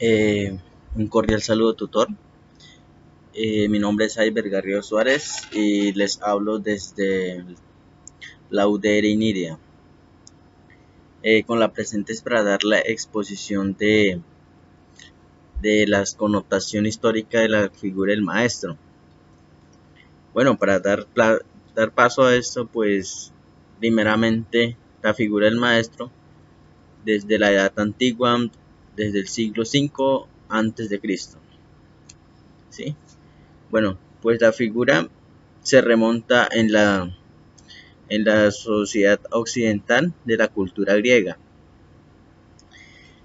Eh, un cordial saludo, tutor. Mi nombre es Aiber Garrido Suárez y les hablo desde la UDR Iniria. Con la presente es para dar la exposición de la connotación histórica de la figura del maestro. Bueno, para dar paso a esto, pues primeramente la figura del maestro desde la edad antigua, desde el siglo V antes de Cristo. ¿Sí? Bueno, pues la figura se remonta en la sociedad occidental de la cultura griega,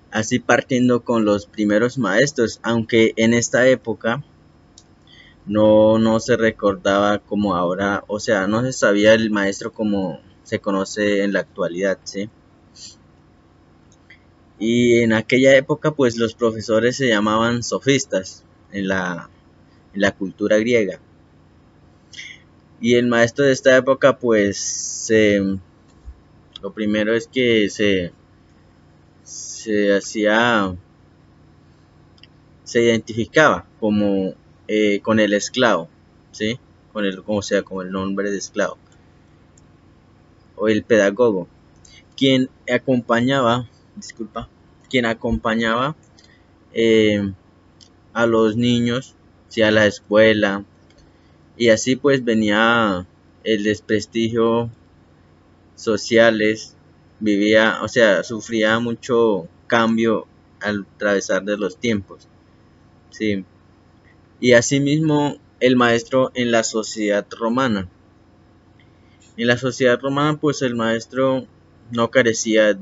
así partiendo con los primeros maestros, aunque en esta época no se recordaba como ahora, o sea, no se sabía el maestro como se conoce en la actualidad, ¿sí? Y en aquella época, pues los profesores se llamaban sofistas en la cultura griega. Y el maestro de esta época, pues, lo primero es que se hacía, se identificaba como con el esclavo, ¿sí? O sea, con el nombre de esclavo, o el pedagogo, quien acompañaba, disculpa, quien acompañaba eh, a los niños, ¿sí? A la escuela, y así pues venía el desprestigio sociales, vivía, o sea, sufría mucho cambio al atravesar de los tiempos, ¿sí? Y asimismo el maestro en la sociedad romana. En la sociedad romana, pues el maestro no carecía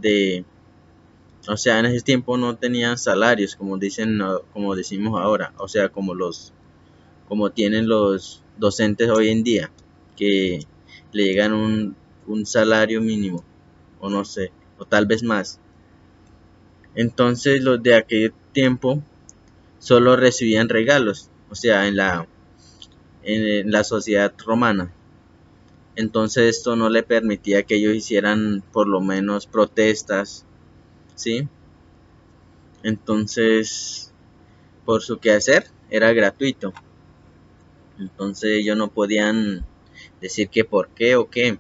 o sea, en ese tiempo no tenían salarios, como dicen, como decimos ahora, o sea, como tienen los docentes hoy en día, que le llegan un salario mínimo, o no sé, o tal vez más. Entonces los de aquel tiempo solo recibían regalos, o sea, en la sociedad romana. Entonces esto no le permitía que ellos hicieran por lo menos protestas, ¿sí? Entonces, por su quehacer era gratuito. Entonces ellos no podían decir que por qué o qué,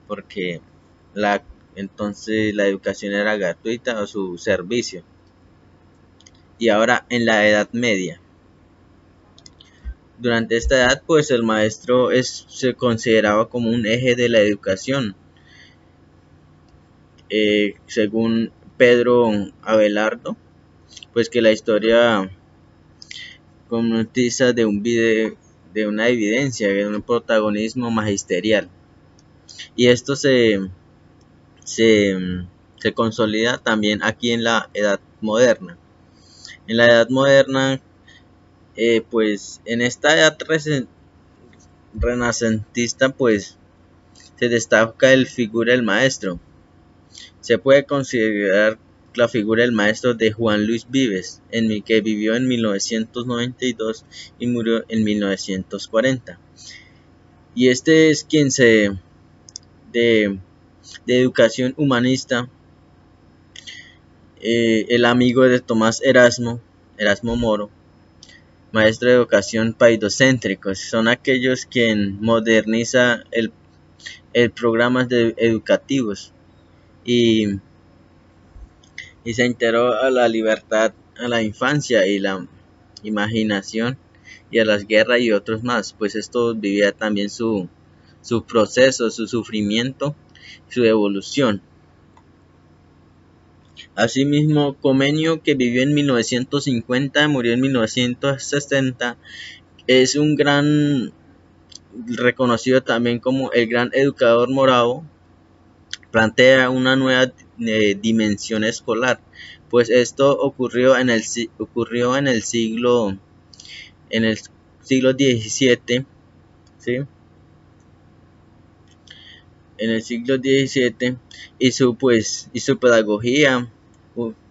porque entonces la educación era gratuita o su servicio. Y ahora en la Edad Media. Durante esta edad, pues el maestro se consideraba como un eje de la educación, según Pedro Abelardo, pues que la historia contiza de una evidencia, de un protagonismo magisterial. Y esto se, se consolida también aquí en la Edad Moderna. En la Edad Moderna, pues en esta edad renacentista, pues se destaca el figura del maestro. Se puede considerar la figura del maestro de Juan Luis Vives, que vivió en 1992 y murió en 1940. Y este es quien de, de educación humanista, el amigo de Tomás Erasmo Moro, maestro de educación paidocéntricos, son aquellos quien moderniza el programas educativos y y se enteró a la libertad, a la infancia y la imaginación y a las guerras y otros más, pues esto vivía también su proceso, su sufrimiento, su evolución. Asimismo, Comenio, que vivió en 1950, murió en 1960, es un gran reconocido también como el gran educador moravo. Plantea una nueva dimensión escolar, pues esto ocurrió en el siglo XVII, ¿sí? En el siglo XVII y su pedagogía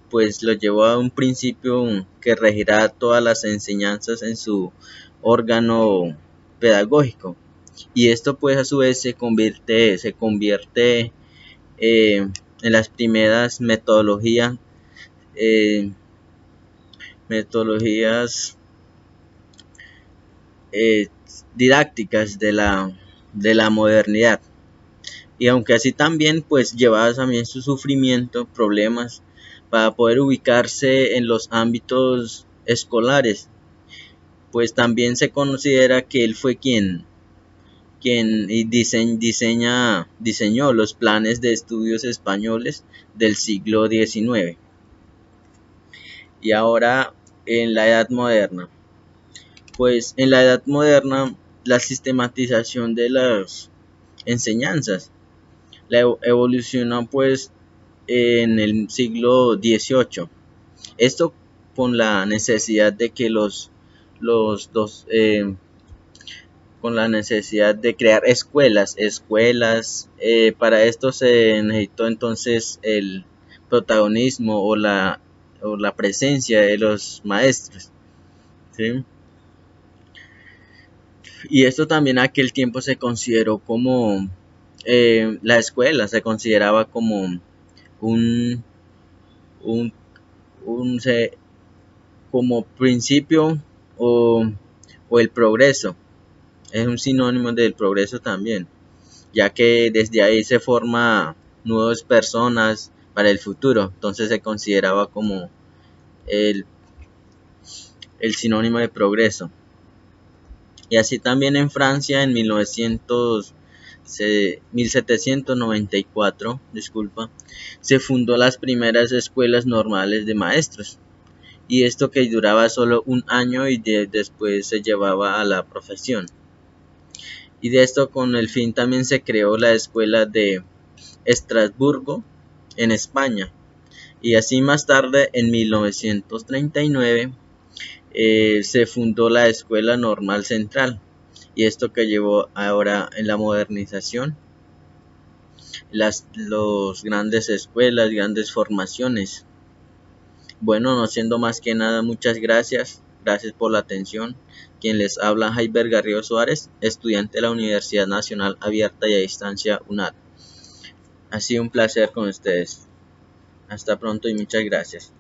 pues lo llevó a un principio que regirá todas las enseñanzas en su órgano pedagógico, y esto pues a su vez se convierte en las primeras metodologías eh, metodologías didácticas de la modernidad. Y aunque así también pues llevaba también su sufrimiento, problemas para poder ubicarse en los ámbitos escolares, pues también se considera que él fue quien diseñó los planes de estudios españoles del siglo XIX. Y ahora en la Edad Moderna, pues en la Edad Moderna la sistematización de las enseñanzas la evolucionó pues en el siglo XVIII. Esto con la necesidad de que los dos con la necesidad de crear escuelas. Para esto se necesitó entonces el protagonismo o la presencia de los maestros, ¿sí? Y esto también en aquel tiempo se consideró como, la escuela se consideraba como un, un, un como principio o, o el progreso, es un sinónimo del progreso también, ya que desde ahí se forma nuevas personas para el futuro, entonces se consideraba como el, el sinónimo de progreso. Y así también en Francia en 1794, disculpa, se fundó las primeras escuelas normales de maestros. Y esto que duraba solo un año y después se llevaba a la profesión. Y de esto con el fin también se creó la escuela de Estrasburgo en España. Y así más tarde, en 1939, se fundó la Escuela Normal Central. Y esto que llevó ahora en la modernización, los grandes escuelas, grandes formaciones. Bueno, no siendo más que nada, muchas gracias. Gracias por la atención. Quien les habla, Jaiber Garrido Suárez, estudiante de la Universidad Nacional Abierta y a Distancia UNAD. Ha sido un placer con ustedes. Hasta pronto y muchas gracias.